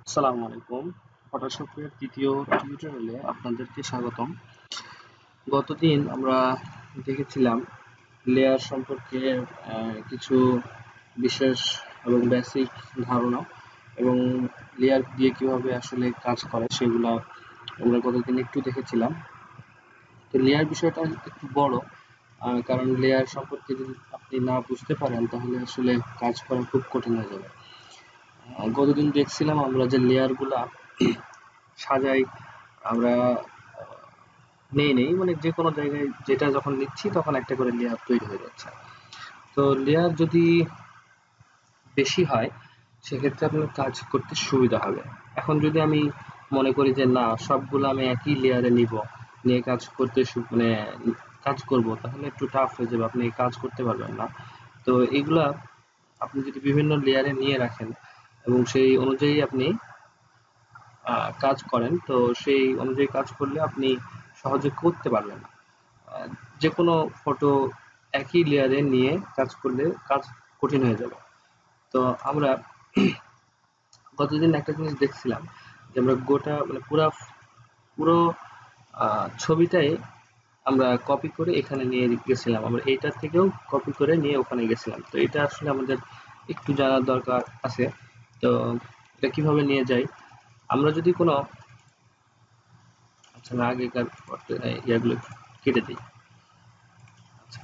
আসসালামু আলাইকুম। ফটোশপের তৃতীয় টিউটোরিয়ালে আপনাদেরকে স্বাগতম। গতদিন আমরা দেখেছিলাম লেয়ার সম্পর্কে কিছু বিশেষ এবং বেসিক ধারণা এবং লেয়ার দিয়ে কিভাবে আসলে কাজ করে সেগুলা আমরা গতদিন একটু দেখেছিলাম। তো লেয়ার বিষয়টা একটু বড়, কারণ লেয়ার সম্পর্কে যদি আপনি না বুঝতে পারেন তাহলে আসলে কাজ করা খুব কঠিন হয়ে যাবে। গতদিন দেখছিলাম আমরা যে লেয়ার গুলা সাজাই, আমরা নেই মানে যে কোনো জায়গায় যেটা যখন নিচ্ছি তখন একটা করে লেয়ার তৈরি হয়ে যাচ্ছে। তো লেয়ার যদি বেশি হয় সেক্ষেত্রে আপনার কাজ করতে সুবিধা হবে। এখন যদি আমি মনে করি যে না, সবগুলো আমি একই লেয়ারে নিয়ে কাজ করতে মানে কাজ করব, তাহলে একটু টাফ হয়ে যাবে, আপনি কাজ করতে পারবেন না। তো এগুলা আপনি যদি বিভিন্ন লেয়ারে নিয়ে রাখেন এবং সেই অনুযায়ী আপনি কাজ করেন, তো সেই অনুযায়ী কাজ করলে আপনি সহজে করতে পারবেন। যে কোনো ফটো একই লেয়ারে নিয়ে কাজ করলে কাজ কঠিন হয়ে যাবে। তো আমরা গতদিন একটা জিনিস দেখছিলাম যে আমরা গোটা মানে পুরো ছবিটাই আমরা কপি করে এখানে নিয়ে গেছিলাম, আমরা এইটার থেকেও কপি করে নিয়ে ওখানে গেছিলাম। তো এটা আসলে আমাদের একটু জানার দরকার আছে। তো এটা কিভাবে নিয়ে যাই, আমরা যদি কোনো আচ্ছা না আগেকার ইয়াগুলো কেটে দিই। আচ্ছা,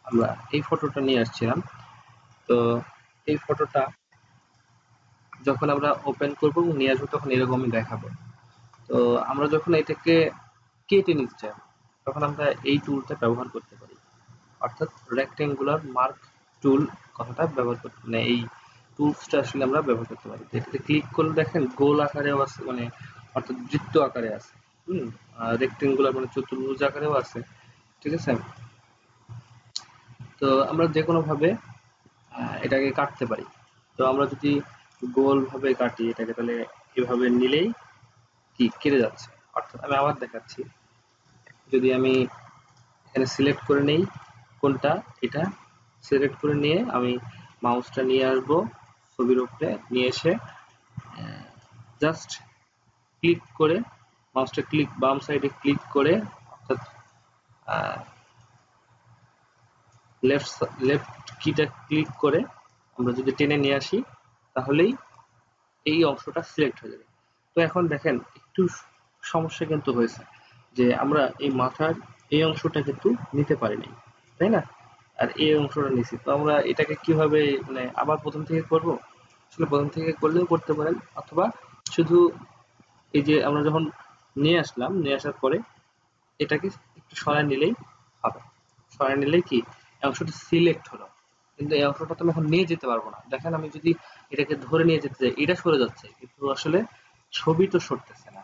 আমরা এই ফটোটা নিয়ে আসছিলাম। তো এই ফটোটা যখন আমরা ওপেন করবো এবং নিয়ে আসবো তখন এরকমই দেখাবে। তো আমরা যখন এটাকে কেটে নিতে চাই তখন আমরা এই টুলটা ব্যবহার করতে পারি, অর্থাৎ রেক্টেঙ্গুলার মার্ক টুল কথাটা ব্যবহার করতে, মানে এই টুলসটা আসলে আমরা ব্যবহার করতে পারি। তো এটাতে ক্লিক করলে দেখেন গোল আকারেও আছে, মানে অর্থাৎ বৃত্ত আকারে আছে। রেক্টেঙ্গুলার মানে চতুর্ভুজ আকারেও আছে। ঠিক আছে। তো আমরা যে কোনো ভাবে এটাকে কাটতে পারি। তো আমরা যদি গোল ভাবে কাটি এটাকে, তাহলে এভাবে নিলেই কি কেটে যাচ্ছে। অর্থাৎ আমি আবার দেখাচ্ছি, যদি আমি এখানে সিলেক্ট করে নেই কোনটা, এটা সিলেক্ট করে নিয়ে আমি মাউসটা নিয়ে আসবো ছবির উপরে, নিয়ে এসে জাস্ট ক্লিক করে মাউসটা বাম সাইডে ক্লিক করে, অর্থাৎ লেফট লেফট কিটা ক্লিক করে আমরা যদি টেনে নিয়ে আসি তাহলেই এই অংশটা সিলেক্ট হয়ে যাবে। তো এখন দেখেন একটু সমস্যা কিন্তু হয়েছে যে আমরা এই মাথার এই অংশটা কিন্তু নিতে পারিনি, তাই না? আর এই অংশটা নিছি, তো আমরা এটাকে কিভাবে মানে আবার প্রথম থেকে করব? আসলে প্রথম থেকে করলেও করতে পারেন, অথবা শুধু এই যে আমরা যখন নিয়ে আসলাম, নিয়ে আসার পরে এটাকে একটু সরায় নিলেই হবে। সরায় নিলেই কি এই অংশটা সিলেক্ট হলো, কিন্তু এই অংশটা তো আমি এখন নিয়ে যেতে পারবো না। দেখেন আমি যদি এটাকে ধরে নিয়ে যেতে চাই এটা সরে যাচ্ছে, কিন্তু আসলে ছবি তো সরতেছে না।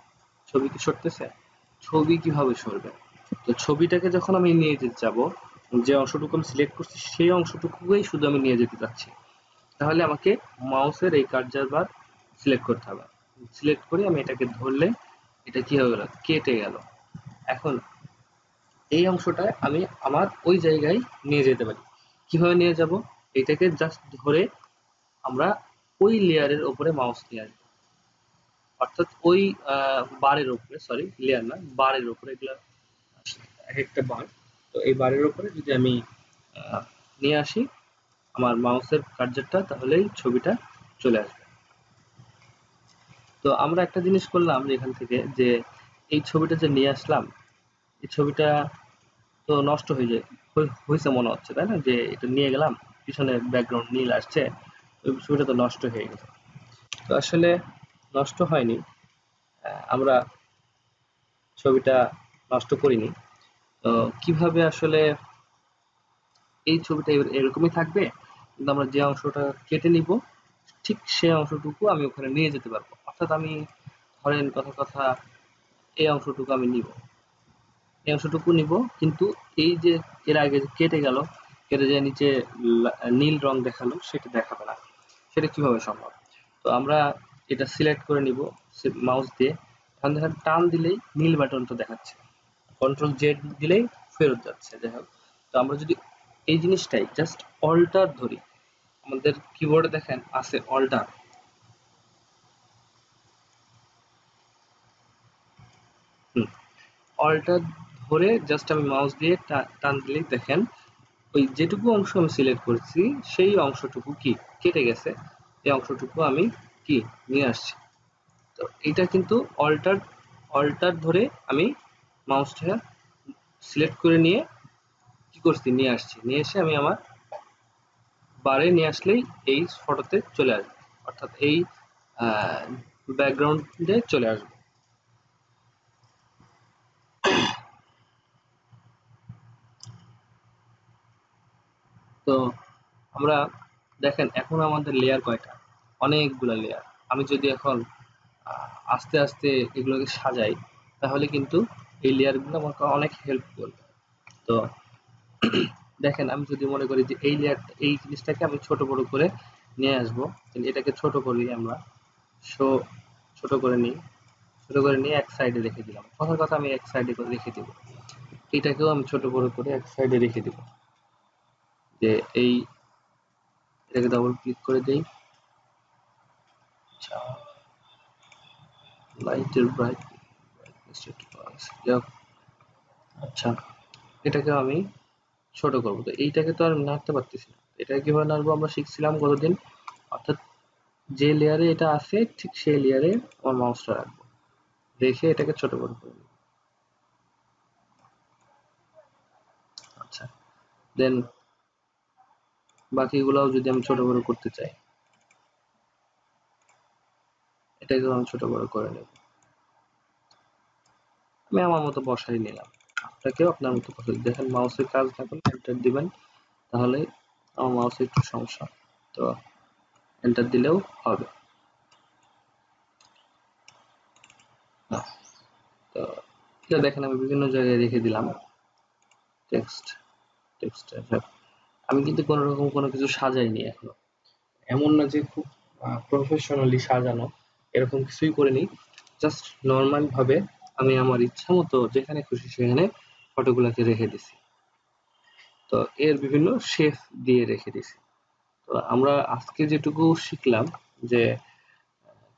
ছবি কি সরতেছে? ছবি কিভাবে সরবে? তো ছবিটাকে যখন আমি নিয়ে যেতে যাবো, যে অংশটুকু আমি সিলেক্ট করছি সেই অংশটুকুই শুধু আমি নিয়ে যেতে চাচ্ছি, তাহলে আমাকে মাউসের এই কার্সার বার সিলেক্ট করতে হবে। সিলেক্ট করে আমি এটাকে ধরলে এটা কি হয়ে গেল, কেটে গেল। এখন এই অংশটা আমি আমার ওই জায়গায় নিয়ে যেতে পারি। কিভাবে নিয়ে যাব? এটাকে জাস্ট ধরে আমরা ওই লেয়ারের উপরে মাউস নিয়ে আসবো, অর্থাৎ ওই বারের উপরে, সরি লেয়ার না, বারের উপরে, এগুলা এক একটা বার। তো এই বারের উপরে যদি আমি আহ, নিয়ে আসি আমার মাউসের কার্সারটা, তাহলেই ছবিটা চলে আসবে। তো আমরা একটা জিনিস করলাম যে এখান থেকে, যে এই ছবিটা যে নিয়ে আসলাম, এই ছবিটা তো নষ্ট হয়ে যায়, হয়েছে মনে হচ্ছে, তাই না? যে এটা নিয়ে গেলাম, পিছনে ব্যাকগ্রাউন্ড নীল আসছে, ওই ছবিটা তো নষ্ট হয়ে গেছে। তো আসলে নষ্ট হয়নি, আমরা ছবিটা নষ্ট করিনি। তো কিভাবে আসলে এই ছবিটা এরকমই থাকবে, কিন্তু আমরা যে অংশটা কেটে নিব ঠিক সেই অংশটুকু আমি ওখানে নিয়ে যেতে পারবো। অর্থাৎ আমি ধরেন কথা কথা এই অংশটুকু আমি নিব, এই অংশটুকু নিব, কিন্তু এই যে এর আগে যে কেটে গেল, কেটে যে নিচে নীল রং দেখালো সেটা দেখাবে না। সেটা কিভাবে সম্ভব? তো আমরা এটা সিলেক্ট করে নিব মাউস দিয়ে, এখন দেখেন টান দিলেই নীল বাটনটা দেখাচ্ছে, কন্ট্রোল জেড দিলেই ফেরত যাচ্ছে। যাই হোক, তো আমরা যদি এই জিনিসটাই জাস্ট অল্টার ধরি, আমাদের কিবোর্ডে দেখেন আছে অল্টার, অল্টা ধরে জাস্ট আমি মাউস দিয়ে টান দিলেই দেখেন ওই যেটুকু অংশ আমি সিলেক্ট করেছি সেই অংশটুকু কি কেটে গেছে, এই অংশটুকু আমি কি নিয়ে আসছি। তো এটা কিন্তু অল্টার অল্টার ধরে আমি মাউসটা সিলেক্ট করে নিয়ে কি করছি নিয়ে আসছি, নিয়ে এসে আমি আমার বারে নিয়ে আসলেই এই ফটোতে চলে আসবে, অর্থাৎ এই ব্যাকগ্রাউন্ডে চলে আসবে। তো আমরা দেখেন এখন আমাদের লেয়ার কয়টা, অনেকগুলো লেয়ার। আমি যদি এখন আস্তে আস্তে এগুলোকে সাজাই তাহলে কিন্তু এই লেয়ারগুলো আমাকে অনেক হেল্প করবে। তো দেখেন আমি যদি মনে করি যে এই লেয়ার এই জিনিসটাকে আমি ছোট বড় করে নিয়ে আসবো, তাহলে এটাকে ছোট করি আমরা, শো ছোট করে নিই, ছোট করে নিয়ে এক সাইডে রেখে দিলাম, কথার কথা আমি এক সাইডে করে রেখে দিব। এটাকেও আমি ছোট বড় করে এক সাইডে রেখে দিব, যে এই এটাকে ডাবল ক্লিক করে দেই, আচ্ছা লাইটের ব্রাইটনেস একটু কম আছে, যাক। আচ্ছা এটাকে আমি ছোট করবো, তো এইটাকে তো আর নাড়তে পারতেছি না, এটা কিভাবে নাড়বো আমরা শিখছিলাম গতদিন, অর্থাৎ যে লেয়ারে এটা আছে ঠিক সেই লেয়ারে আমার মাউসটা রাখবো, রেখে এটাকে ছোট বড় করে নেব। আচ্ছা দেন বাকিগুলোও যদি আমি ছোট বড় করতে চাই এটাকেও আমি ছোট বড় করে নেব, আমি আমার মতো বসাই নিলাম, আপনাকেও আপনার মতো বসাই দেখেন, মাউসের কাজ না করলে এন্টার দিবেন, তাহলে আমার মাউসের একটু সমস্যা, তো এন্টার দিলেও হবে। তো এটা দেখেন আমি বিভিন্ন জায়গায় রেখে দিলাম টেক্সট, আমি কিন্তু কোনো রকম কোনো কিছু সাজাইনি এখনো, এমন না যে খুব প্রফেশনালি সাজানো, এরকম কিছুই করিনি, জাস্ট নর্মাল ভাবে আমি আমার ইচ্ছা মতো যেখানে খুশি সেখানে ফটোগুলোকে রেখে দিছি। তো এর বিভিন্ন শেপ দিয়ে রেখে দিছি। তো আমরা আজকে যেটুকু শিখলাম যে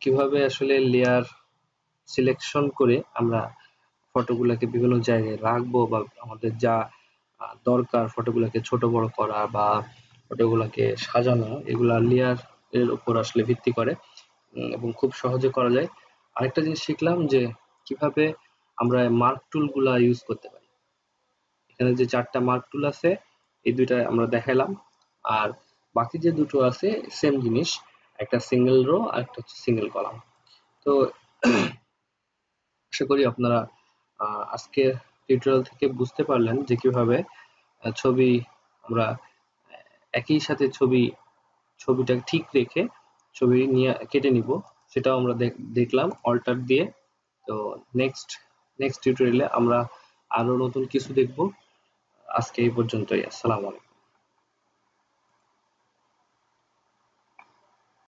কিভাবে আসলে লেয়ার সিলেকশন করে আমরা ফটোগুলোকে বিভিন্ন জায়গায় রাখবো, বা আমাদের যা দরকার ফটোগুলোকে ছোট বড় করা বা ফটোগুলোকে সাজানো, এগুলা লেয়ার এর উপর আসলে ভিত্তি করে, এবং খুব সহজে করা যায়। আরেকটা জিনিস শিখলাম যে কিভাবে আমরা মার্ক টুল গুলা ইউজ করতে পারি, এখানে যে 4টা মার্ক টুল আছে এই দুইটা আমরা দেখাইলাম, আর বাকি যে দুটো আছে সেম জিনিস, একটা সিঙ্গেল রো আর একটা হচ্ছে সিঙ্গেল কলাম। তো আশা করি আপনারা আজকের টিউটোরিয়াল থেকে বুঝতে পারলেন যে কিভাবে ছবি আমরা একই সাথে ছবিটা ঠিক রেখে ছবি নিয়ে কেটে নিব, সেটাও আমরা দেখলাম অল্টার দিয়ে। তো নেক্সট টিউটোরিয়ালে আমরা আরো নতুন কিছু দেখব। আজকে এই পর্যন্তই, আসসালামু আলাইকুম।